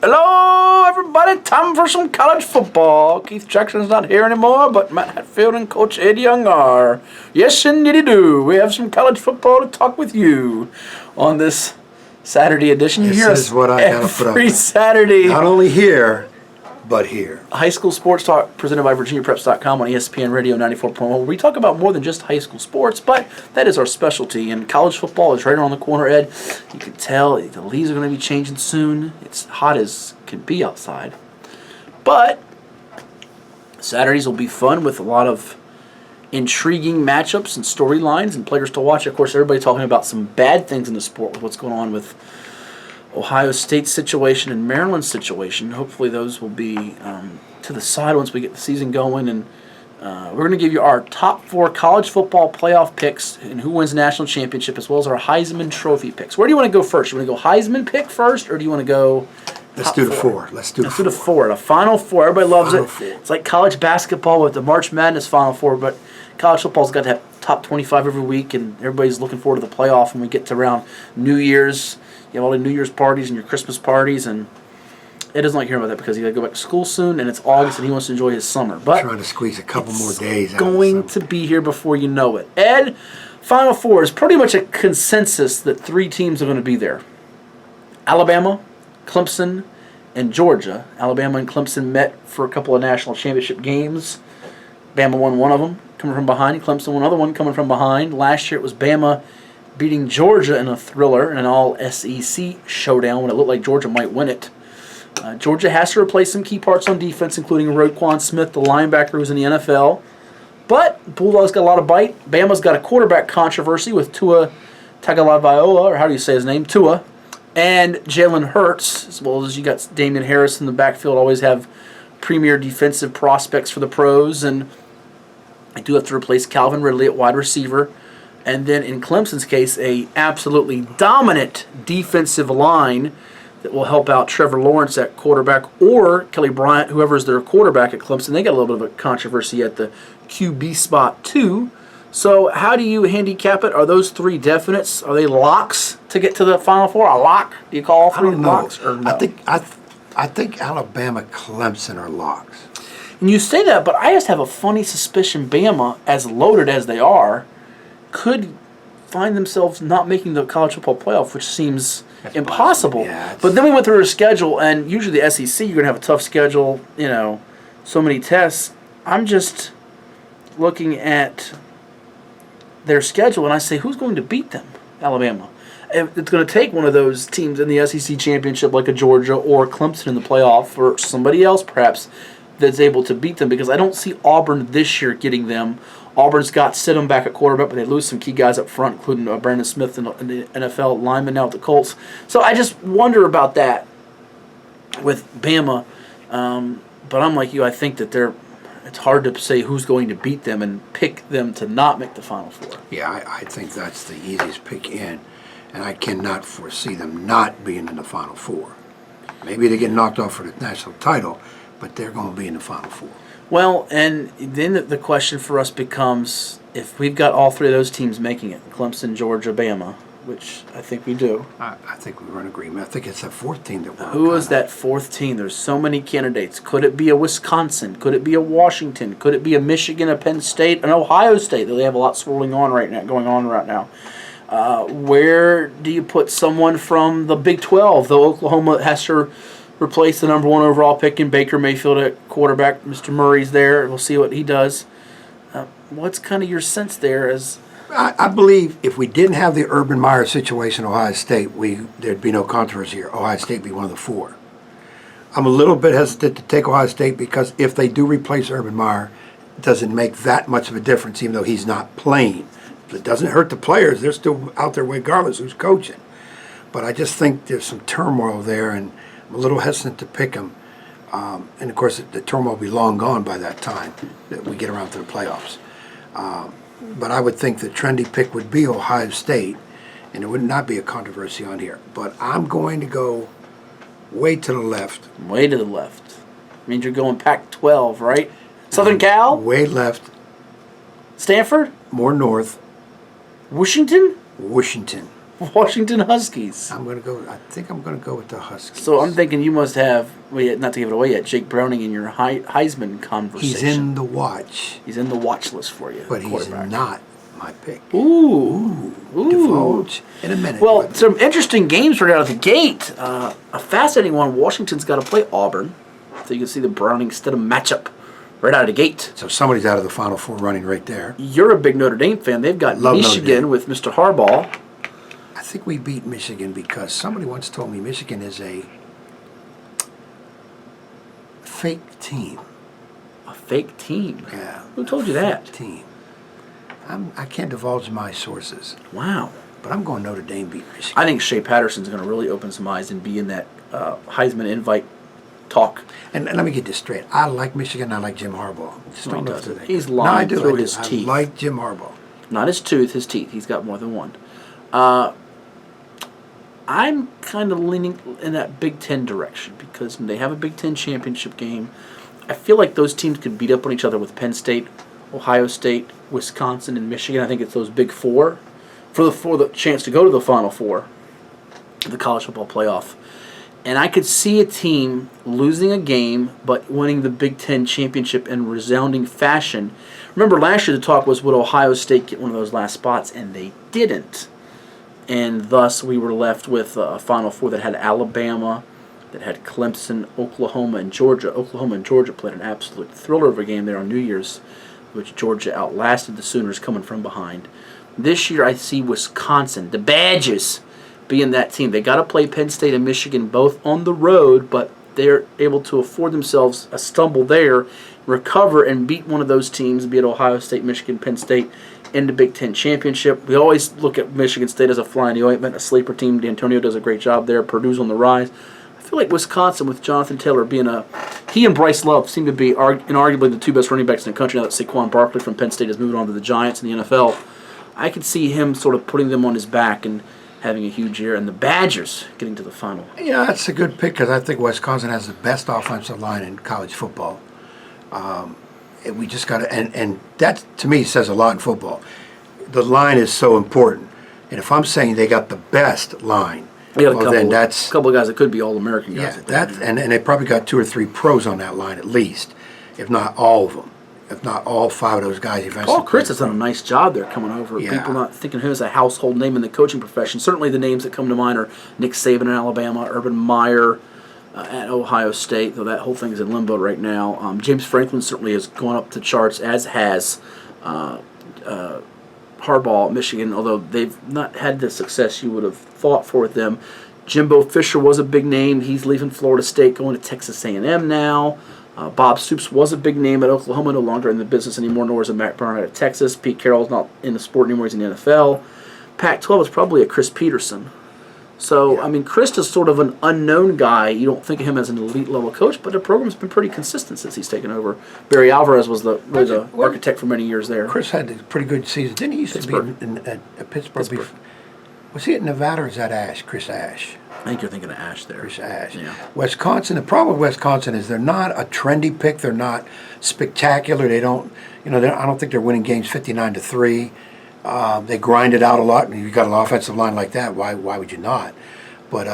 Hello, everybody. Time for some college football. Keith Jackson's not here anymore, but Matt Hatfield and Coach Ed Young are. Yes, indeed do. We have some college football to talk with you on this Saturday edition. This is what I gotta put up every with. Saturday. Not only here, but here. High School Sports Talk presented by VirginiaPreps.com on ESPN Radio 94.1. Where we talk about more than just high school sports, but that is our specialty. And college football is right around the corner, Ed. You can tell the leaves are going to be changing soon. It's hot as can be outside. But Saturdays will be fun with a lot of intriguing matchups and storylines and players to watch. Of course, everybody talking about some bad things in the sport with what's going on with Ohio State's situation and Maryland's situation. Hopefully those will be to the side once we get the season going. And we're going to give you our top 4 college football playoff picks and who wins the national championship, as well as our Heisman Trophy picks. Where do you want to go first? You want to go Heisman pick first, or do you want to go Let's do the 4. Let's do the 4. The Final Four. Everybody loves Final it. Four. It's like college basketball with the March Madness Final Four, but college football's got to have top 25 every week, and everybody's looking forward to the playoff when we get to around New Year's. You have all the New Year's parties and your Christmas parties, and Ed doesn't like hearing about that because he's got to go back to school soon, and it's August, and he wants to enjoy his summer. But trying to squeeze a couple more days out. Going to be here before you know it. Ed, Final Four is pretty much a consensus that 3 teams are going to be there. Alabama, Clemson, and Georgia. Alabama and Clemson met for a couple of national championship games. Bama won one of them, coming from behind. Clemson won another one, coming from behind. Last year it was Bama beating Georgia in a thriller, in an all-SEC showdown when it looked like Georgia might win it. Georgia has to replace some key parts on defense, including Roquan Smith, the linebacker who's in the NFL. But Bulldogs got a lot of bite. Bama's got a quarterback controversy with Tua Tagovailoa, or how do you say his name? Tua. And Jalen Hurts, as well as you got Damian Harris in the backfield, always have premier defensive prospects for the pros. And I do have to replace Calvin Ridley at wide receiver. And then in Clemson's case, a absolutely dominant defensive line that will help out Trevor Lawrence at quarterback, or Kelly Bryant, whoever's their quarterback at Clemson. They got a little bit of a controversy at the QB spot too. So how do you handicap it? Are those 3 definites? Are they locks to get to the Final Four? A lock? Do you call all 3 locks? Or no? I think Alabama, Clemson are locks. And you say that, but I just have a funny suspicion Bama, as loaded as they are, could find themselves not making the college football playoff, which seems impossible. Yeah, but then we went through a schedule, and usually the SEC, you're going to have a tough schedule, so many tests. I'm just looking at their schedule, and I say, who's going to beat them? Alabama. It's going to take one of those teams in the SEC championship, like a Georgia or Clemson in the playoff, or somebody else perhaps that's able to beat them, because I don't see Auburn this year getting them. Auburn's got Stidham back at quarterback, but they lose some key guys up front, including Brandon Smith and the NFL lineman now with the Colts. So I just wonder about that with Bama. But I'm like you. I think that it's hard to say who's going to beat them and pick them to not make the Final Four. Yeah, I think that's the easiest pick in, and I cannot foresee them not being in the Final Four. Maybe they get knocked off for the national title, but they're going to be in the Final Four. Well, and then the question for us becomes, if we've got all 3 of those teams making it, Clemson, Georgia, Bama, which I think we do. I think we're in agreement. I think it's that 4th team that we're Who is that 4th team? There's so many candidates. Could it be a Wisconsin? Could it be a Washington? Could it be a Michigan, a Penn State, an Ohio State? They have a lot going on right now. Where do you put someone from the Big 12? Though Oklahoma has to replace the number 1 overall pick in Baker Mayfield at quarterback. Mr. Murray's there. We'll see what he does. What's kind of your sense there? I believe if we didn't have the Urban Meyer situation at Ohio State, there'd be no controversy here. Ohio State would be one of the 4. I'm a little bit hesitant to take Ohio State because if they do replace Urban Meyer, it doesn't make that much of a difference, even though he's not playing. It doesn't hurt the players. They're still out there regardless who's coaching. But I just think there's some turmoil there, and I'm a little hesitant to pick them. And, of course, the turmoil will be long gone by that time that we get around to the playoffs. But I would think the trendy pick would be Ohio State, and it would not be a controversy on here. But I'm going to go way to the left. Way to the left. Means you're going Pac-12, right? Southern Cal? Way left. Stanford? More north. Washington? Washington. Washington Huskies. I think I'm going to go with the Huskies. So I'm thinking you must have, well, not to give it away yet, Jake Browning in your Heisman conversation. He's in the watch. He's in the watch list for you. But he's not my pick. Ooh. Divulge in a minute. Well, some interesting games right out of the gate. A fascinating one. Washington's got to play Auburn. So you can see the Browning-Stidham matchup right out of the gate. So somebody's out of the Final Four running right there. You're a big Notre Dame fan. They've got Michigan with Mr. Harbaugh. I think we beat Michigan because somebody once told me Michigan is a fake team. A fake team? Yeah. Who told you that? Team. I can't divulge my sources. Wow. But I'm going Notre Dame beat Michigan. I think Shea Patterson's going to really open some eyes and be in that Heisman invite talk. And let me get this straight. I like Michigan. I like Jim Harbaugh. Just don't know if they're He's lying through his I teeth. I like Jim Harbaugh. Not his tooth, his teeth. He's got more than one. I'm kind of leaning in that Big Ten direction because they have a Big Ten championship game. I feel like those teams could beat up on each other with Penn State, Ohio State, Wisconsin, and Michigan. I think it's those big four for the chance to go to the Final Four, the college football playoff. And I could see a team losing a game but winning the Big Ten championship in resounding fashion. Remember, last year the talk was, would Ohio State get one of those last spots? And they didn't. And thus we were left with a Final Four that had Alabama, that had Clemson, Oklahoma, and Georgia. Oklahoma and Georgia played an absolute thriller of a game there on New Year's, which Georgia outlasted the Sooners coming from behind. This year I see Wisconsin, the Badgers, being that team. They got to play Penn State and Michigan both on the road, but they're able to afford themselves a stumble there, recover, and beat one of those teams, be it Ohio State, Michigan, Penn State, in the Big Ten Championship. We always look at Michigan State as a fly in the ointment, a sleeper team. D'Antonio does a great job there. Purdue's on the rise. I feel like Wisconsin, with Jonathan Taylor being he and Bryce Love seem to be inarguably the two best running backs in the country now that Saquon Barkley from Penn State has moved on to the Giants in the NFL. I could see him sort of putting them on his back and having a huge year, and the Badgers getting to the final. Yeah, that's a good pick because I think Wisconsin has the best offensive line in college football. We just got to, and that to me says a lot in football. The line is so important, and if I'm saying they got the best line, then that's a couple of guys that could be All-American guys. Yeah, and they probably got 2 or 3 pros on that line at least, if not all of them, if not all 5 of those guys. Paul Chris has done a nice job there coming over. Yeah. People not thinking of him as a household name in the coaching profession. Certainly the names that come to mind are Nick Saban in Alabama, Urban Meyer at Ohio State, though that whole thing is in limbo right now. James Franklin certainly has gone up the charts, as has Harbaugh, Michigan, although they've not had the success you would have thought for them. Jimbo Fisher was a big name. He's leaving Florida State, going to Texas A&M now. Bob Stoops was a big name at Oklahoma, no longer in the business anymore, nor is it Matt Barnett at Texas. Pete Carroll's not in the sport anymore, he's in the NFL. Pac-12 is probably a Chris Peterson. So, I mean, Chris is sort of an unknown guy. You don't think of him as an elite-level coach, but the program's been pretty consistent since he's taken over. Barry Alvarez was the architect for many years there. Chris had a pretty good season. Didn't he used to be at Pittsburgh? Was he at Nevada or is that Ash? Chris Ash? I think you're thinking of Ash there. Chris Ash. Yeah. Wisconsin, the problem with Wisconsin is they're not a trendy pick. They're not spectacular. They don't, I don't think they're winning games 59-3. They grind it out a lot, and you've got an offensive line like that. Why would you not? But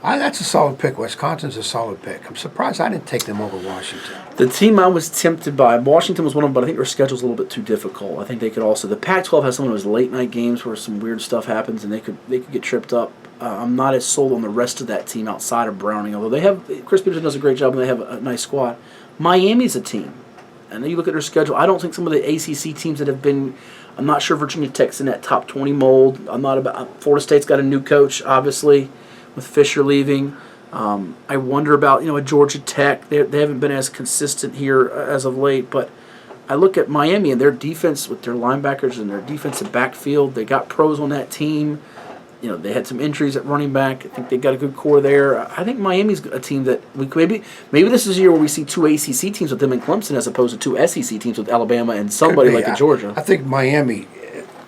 that's a solid pick. Wisconsin's a solid pick. I'm surprised I didn't take them over Washington. The team I was tempted by, Washington was one of them, but I think their schedule's a little bit too difficult. I think they could also, the Pac-12 has some of those late-night games where some weird stuff happens, and they could get tripped up. I'm not as sold on the rest of that team outside of Browning, although Chris Peterson does a great job, and they have a nice squad. Miami's a team. I know you look at their schedule. I don't think some of the ACC teams that have been, I'm not sure Virginia Tech's in that top 20 mold. Florida State's got a new coach, obviously, with Fisher leaving. I wonder about, a Georgia Tech. They haven't been as consistent here as of late, but I look at Miami and their defense with their linebackers and their defensive backfield. They got pros on that team. They had some injuries at running back. I think they got a good core there. I think Miami's a team that we maybe this is a year where we see 2 ACC teams with them in Clemson as opposed to 2 SEC teams with Alabama and somebody like in Georgia. I think Miami,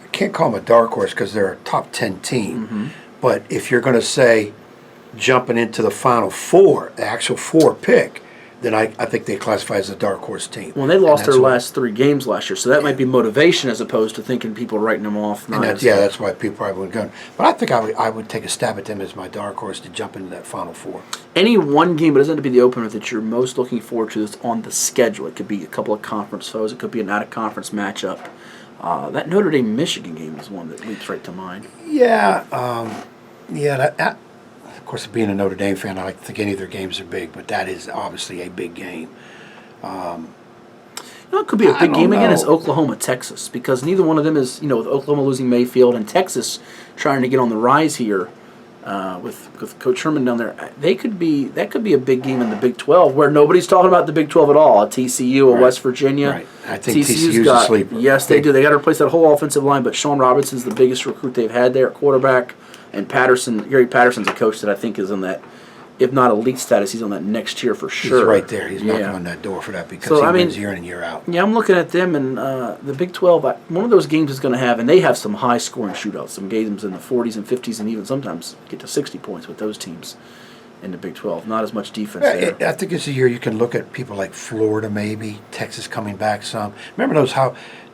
I can't call them a dark horse because they're a top 10 team. Mm-hmm. But if you're going to say jumping into the Final Four, the actual 4 pick, then I think they classify as a dark horse team. Well, they lost And their that's last 3 games last year, so that might be motivation as opposed to thinking people writing them off. And that's why people probably wouldn't go. But I think I would take a stab at them as my dark horse to jump into that Final Four. Any one game, but it doesn't have to be the opener, that you're most looking forward to that's on the schedule. It could be a couple of conference foes. It could be an out-of-conference matchup. That Notre Dame-Michigan game is one that leaps right to mind. Yeah, that, of course, being a Notre Dame fan, I like to think any of their games are big, but that is obviously a big game. It could be a big game again. Is know. Oklahoma-Texas, because neither one of them is, with Oklahoma losing Mayfield and Texas trying to get on the rise here with Coach Sherman down there. That could be a big game in the Big 12 where nobody's talking about the Big 12 at all. A TCU, a West Virginia. Right. I think TCU's a sleeper. Yes, they do. They got to replace that whole offensive line, but Sean Robinson's the biggest recruit they've had there at quarterback. And Gary Patterson's a coach that I think is on that, if not elite status, he's on that next tier for sure. He's right there. He's knocking on that door for that because he wins year in and year out. Yeah, I'm looking at them, and the Big 12, one of those games is going to have, and they have some high-scoring shootouts, some games in the 40s and 50s, and even sometimes get to 60 points with those teams in the Big 12. Not as much defense there. I think it's a year you can look at people like Florida, maybe Texas coming back some. Remember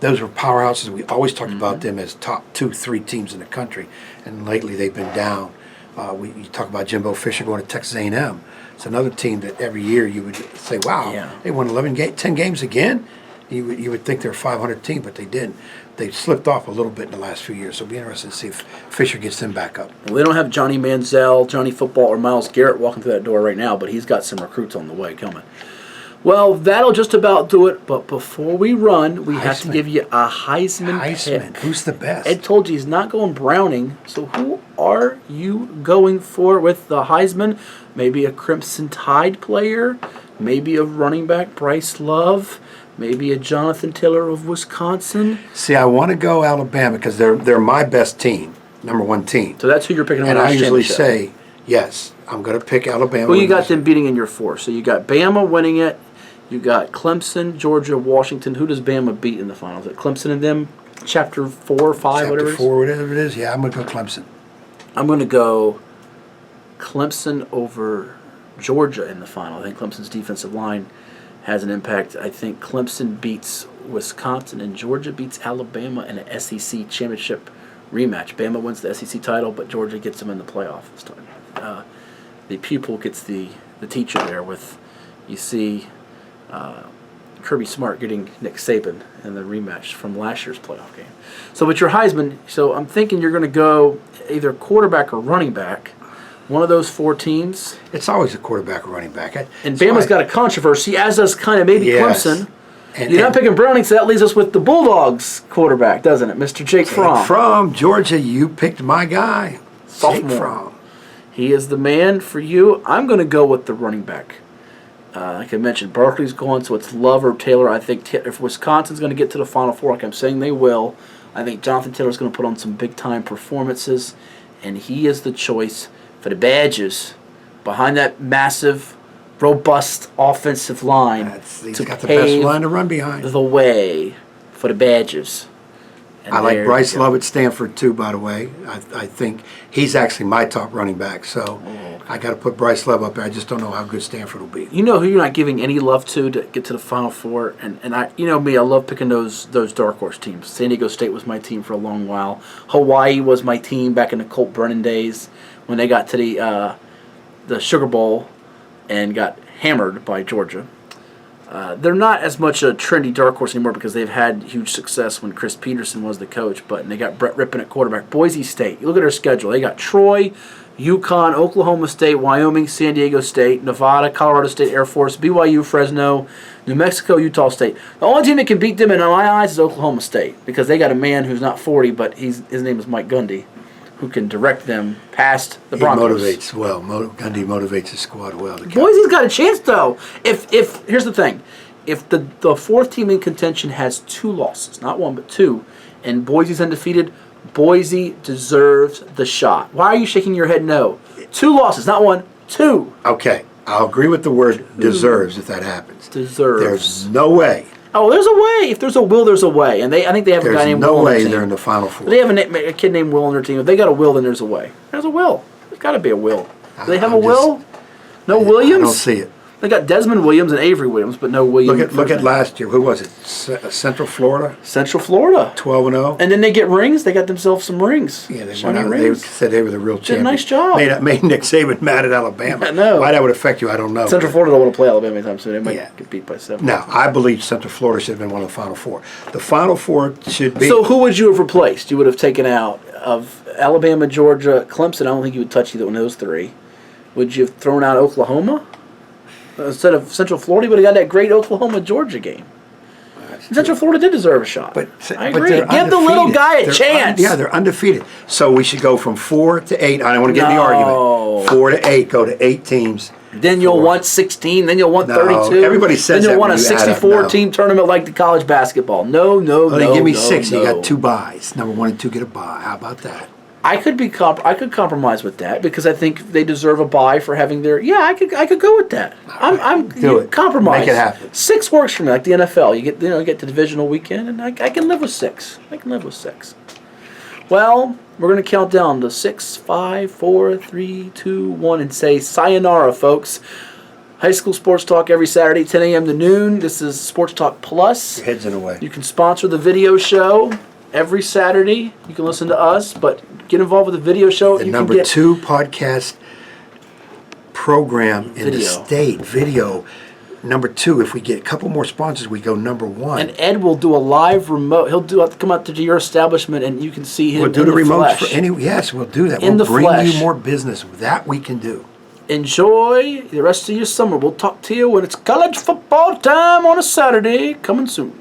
those were powerhouses. We always talked about them as top 2-3 teams in the country, and lately they've been down. You talk about Jimbo Fisher going to Texas A&M. It's another team that every year you would say, wow, they won 10 games again. You would think they're a 500 team, but they didn't. They slipped off a little bit in the last few years, so it'll be interesting to see if Fisher gets them back up. Well, they don't have Johnny Manziel, Johnny Football, or Myles Garrett walking through that door right now, but he's got some recruits on the way coming. Well, that'll just about do it, but before we run, we have to give you a Heisman pick. Who's the best? Ed told you he's not going Browning, so who are you going for with the Heisman? Maybe a Crimson Tide player, maybe a running back, Bryce Love, maybe a Jonathan Taylor of Wisconsin. See, I want to go Alabama because they're my best team, number 1 team. So that's who you're picking. And I usually say, yes, I'm going to pick Alabama. Well, you got them beating in your 4. So you got Bama winning it. You got Clemson, Georgia, Washington. Who does Bama beat in the finals? Is it Clemson and them? Chapter 4 or 5, whatever it is? Chapter 4, whatever it is. Yeah, I'm going to go Clemson. I'm going to go Clemson over Georgia in the final. I think Clemson's defensive line has an impact. I think Clemson beats Wisconsin and Georgia beats Alabama in an SEC championship rematch. Bama wins the SEC title, but Georgia gets them in the playoff this time. The pupil gets the teacher there with, you see, Kirby Smart getting Nick Saban in the rematch from last year's playoff game. So with your Heisman, so I'm thinking you're going to go either quarterback or running back, one of those 4 teams. It's always a quarterback or running back. And Bama's got a controversy, as does kind of maybe Clemson. And, you're not picking Browning, so that leaves us with the Bulldogs quarterback, doesn't it, Mr. Jake Fromm? From Georgia, you picked my guy, Sophomore. Jake Fromm. He is the man for you. I'm going to go with the running back. Like I mentioned, Barkley's going, so it's Love or Taylor. I think if Wisconsin's going to get to the Final Four, like I'm saying they will, I think Jonathan Taylor's going to put on some big-time performances, and he is the choice for the Badgers behind that massive, robust offensive line He's to got the best pave line to run behind. the way for the Badgers. And I like Bryce Love at Stanford, too, by the way. I think he's actually my top running back, so I got to put Bryce Love up there. I just don't know how good Stanford will be. You know who you're not giving any love to get to the Final Four, and I, you know me, I love picking those dark horse teams. San Diego State was my team for a long while. Hawaii was my team back in the Colt Brennan days when they got to the Sugar Bowl and got hammered by Georgia. They're not as much a trendy dark horse anymore because they've had huge success when Chris Peterson was the coach, but they got Brett Rippon at quarterback. Boise State, you look at their schedule. They got Troy, UConn, Oklahoma State, Wyoming, San Diego State, Nevada, Colorado State Air Force, BYU, Fresno, New Mexico, Utah State. The only team that can beat them in my eyes is Oklahoma State because they got a man who's not 40, but his name is Mike Gundy, who can direct them past the Broncos. He motivates well. Gundy motivates his squad well. Boise's got a chance, though. If here's the thing. If the 4th team in contention has 2 losses, not 1 but 2, and Boise's undefeated, Boise deserves the shot. Why are you shaking your head no? 2 losses, not 1, 2. Okay, I'll agree with the word deserves if that happens. Deserves. There's no way. Oh, there's a way. If there's a will, there's a way. And I think they have a guy named Will on their team. There's no way they're in the Final Four. They have a kid named Will on their team. If they got a will, then there's a way. There's a will. There's got to be a will. Do they have a will? No Williams? I don't see it. They got Desmond Williams and Avery Williams, but no Williams. Look at last year. Who was it? Central Florida. Central Florida. 12-0. And then they get rings. They got themselves some rings. Yeah, they Shiny went out. They rings. said they were the real champions. Did a nice job. Made Nick Saban mad at Alabama. I know. Why that would affect you, I don't know. Central Florida don't want to play Alabama anytime soon. They might Yeah. get beat by 7. Now, I believe Central Florida should have been one of the Final Four. The Final Four should be. So who would you have replaced? You would have taken out of Alabama, Georgia, Clemson. I don't think you would touch either one of those 3. Would you have thrown out Oklahoma? Instead of Central Florida, you would have got that great Oklahoma-Georgia game. Central Florida did deserve a shot. I agree. they're Give the little undefeated. guy a chance. They're undefeated. So we should go from 4 to 8. I don't want to get in the argument. 4 to 8. Go to 8 teams. Then you'll want 16. Then you'll want No, 32. everybody says then you'll that want a when you add up. 64-team tournament like the college basketball. No. Give me 6. No. You got 2 buys. Number 1 and 2 get a buy. How about that? I could compromise with that because I think they deserve a bye for having their. Yeah, I could go with that. Do it. Compromise. Make it happen. 6 works for me, like the NFL. You get the divisional weekend, and I can live with 6. I can live with 6. Well, we're gonna count down to 6, 5, 4, 3, 2, 1, and say sayonara, folks. High school sports talk every Saturday, 10 a.m. to noon. This is Sports Talk Plus. Your head's in the way. You can sponsor the video show every Saturday. You can listen to us, but get involved with the video show. The you number can get 2 podcast program in the state. Video. Number 2. If we get a couple more sponsors, we go number 1. And Ed will do a live remote. He'll come out to your establishment, and you can see him. We'll do in the remotes flesh. for any. Yes, we'll do that. In We'll the bring flesh. you more business. That we can do. Enjoy the rest of your summer. We'll talk to you when it's college football time on a Saturday. Coming soon.